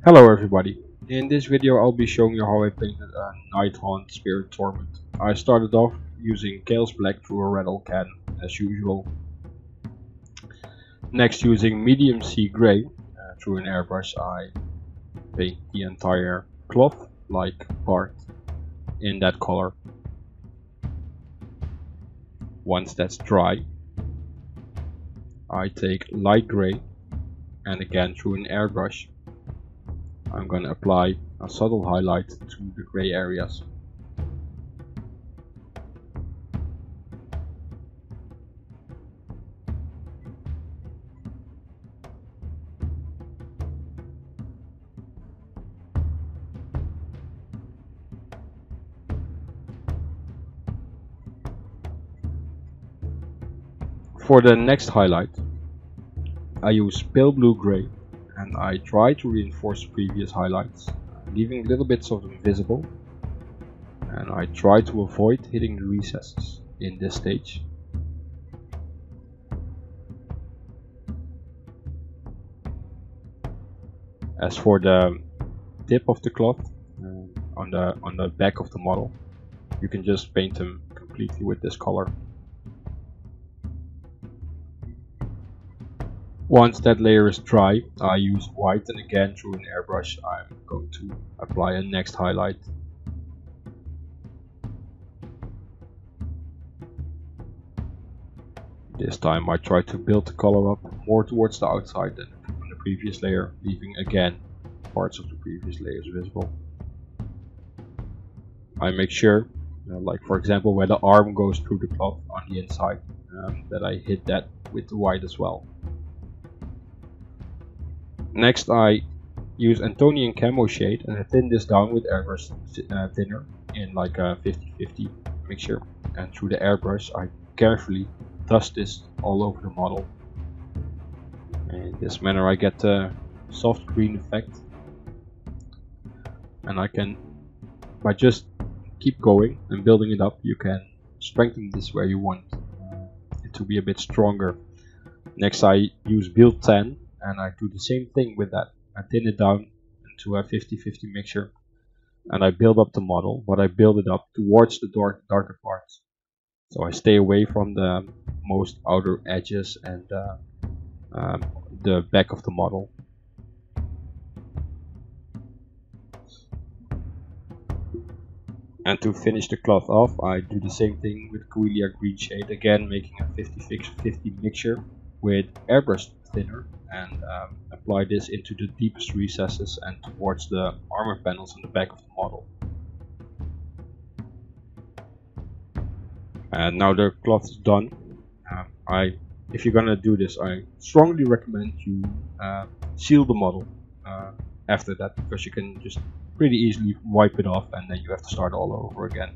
Hello everybody, in this video I'll be showing you how I painted a Nighthaunt Spirit Torment. I started off using Chaos Black through a rattle can as usual. Next, using medium sea grey through an airbrush, I paint the entire cloth like part in that color. Once that's dry, I take light grey and again through an airbrush I'm going to apply a subtle highlight to the grey areas. For the next highlight, I use pale blue grey and I try to reinforce previous highlights, leaving little bits of them visible, and I try to avoid hitting the recesses in this stage. As for the tip of the cloth on the back of the model, you can just paint them completely with this color. Once that layer is dry, I use white, and again through an airbrush I'm going to apply a next highlight. This time I try to build the color up more towards the outside than on the previous layer, leaving again parts of the previous layers visible. I make sure, like for example where the arm goes through the cloth on the inside, that I hit that with the white as well. Next, I use Antonian Camo Shade and I thin this down with airbrush thinner in like a 50-50 mixture, and through the airbrush I carefully dust this all over the model. In this manner I get a soft green effect, and I can, by just keep going and building it up, you can strengthen this where you want it to be a bit stronger. Next, I use Build 10 and I do the same thing with that. I thin it down into a 50-50 mixture and I build up the model, but I build it up towards the darker parts. So I stay away from the most outer edges and the back of the model. And to finish the cloth off, I do the same thing with Coelia Green Shade, again making a 50-50 mixture with airbrush thinner, and apply this into the deepest recesses and towards the armor panels on the back of the model. And now the cloth is done. If you're gonna do this, I strongly recommend you seal the model after that, because you can just pretty easily wipe it off and then you have to start all over again.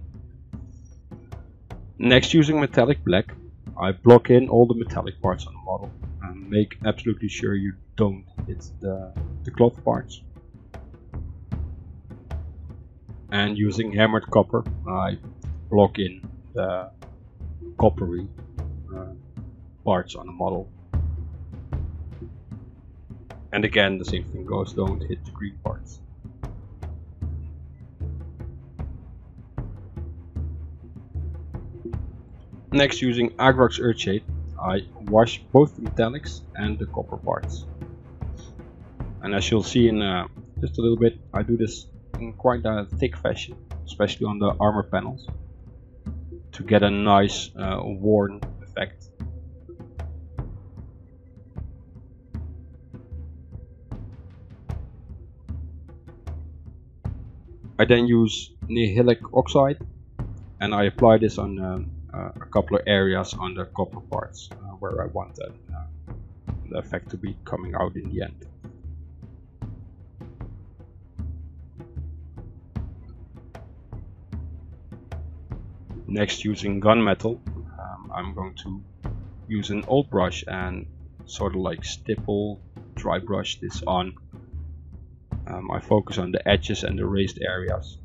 Next, using metallic black, I block in all the metallic parts on the model and make absolutely sure you don't hit the cloth parts. And using hammered copper, I block in the coppery parts on the model. And again the same thing goes, don't hit the green parts. Next, using Agrax Earthshade, I wash both the metallics and the copper parts. And as you'll see in just a little bit, I do this in quite a thick fashion, especially on the armor panels, to get a nice worn effect. I then use nihilic oxide and I apply this on a couple of areas on the copper parts where I want the effect to be coming out in the end. Next, using gunmetal, I'm going to use an old brush and sort of like stipple, dry brush this on. I focus on the edges and the raised areas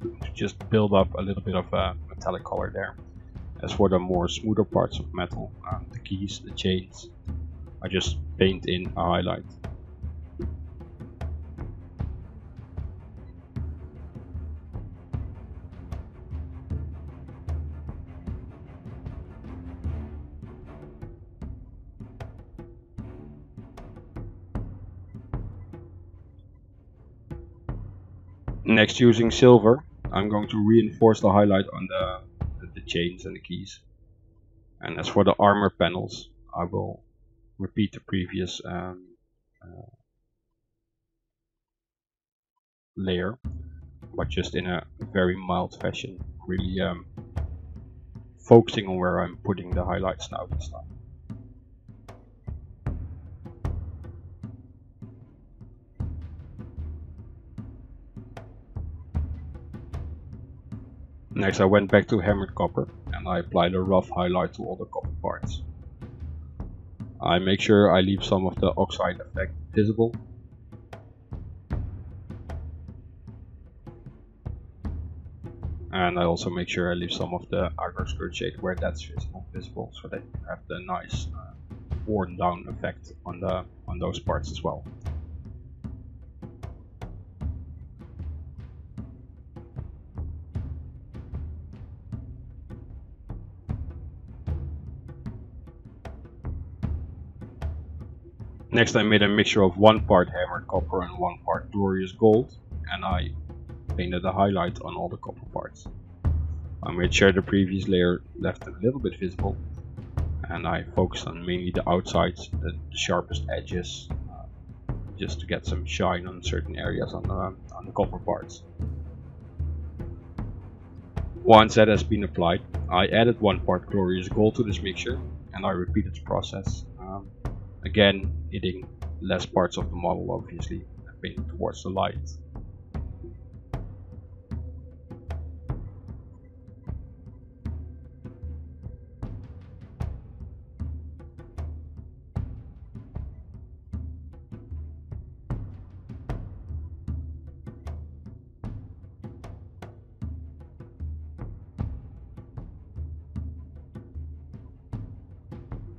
to just build up a little bit of a metallic color there. As for the more smoother parts of metal, the keys, the chains, I just paint in a highlight. Next, using silver, I'm going to reinforce the highlight on the chains and the keys. And as for the armor panels, I will repeat the previous layer, but just in a very mild fashion, really focusing on where I'm putting the highlights now this time. Next I went back to hammered copper and I applied a rough highlight to all the copper parts. I make sure I leave some of the oxide effect visible. And I also make sure I leave some of the outer skirt shade where that's visible, so that you have the nice worn down effect on those parts as well. Next I made a mixture of 1 part hammered copper and 1 part glorious gold, and I painted a highlight on all the copper parts. I made sure the previous layer left a little bit visible, and I focused on mainly the outsides, the sharpest edges, just to get some shine on certain areas on the copper parts. Once that has been applied, I added 1 part glorious gold to this mixture, and I repeated the process. Again, hitting less parts of the model obviously, and painting towards the light.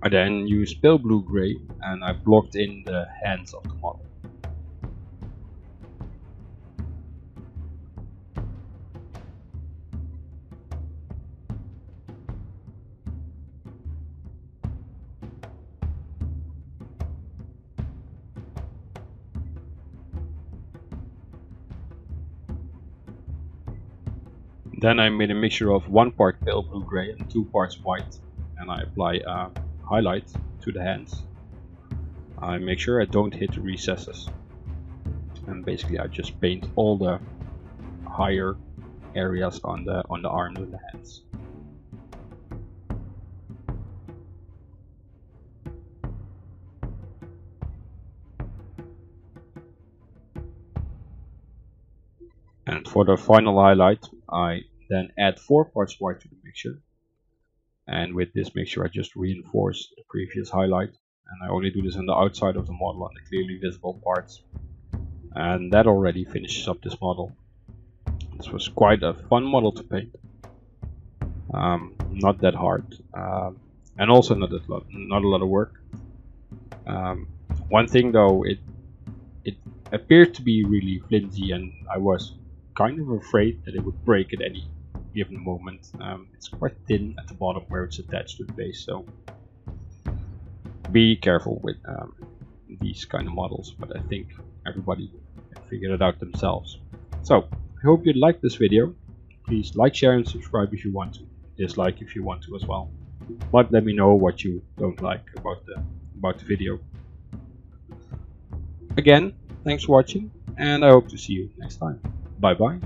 I then used pale blue gray and I blocked in the hands of the model. Then I made a mixture of 1 part pale blue gray and 2 parts white, and I apply a highlight to the hands. I make sure I don't hit the recesses, and basically I just paint all the higher areas on the arms and the hands. And for the final highlight, I then add 4 parts white to the mixture. And with this mixture I just reinforce the previous highlight, and I only do this on the outside of the model on the clearly visible parts. And that already finishes up this model. This was quite a fun model to paint. Not that hard, and also not a lot of work. One thing though, it appeared to be really flimsy, and I was kind of afraid that it would break at any given moment. It's quite thin at the bottom where it's attached to the base, so be careful with these kind of models, but I think everybody can figure it out themselves. So I hope you liked this video. Please like, share and subscribe if you want to, dislike if you want to as well, but let me know what you don't like about the video. Again, thanks for watching, and I hope to see you next time. Bye bye.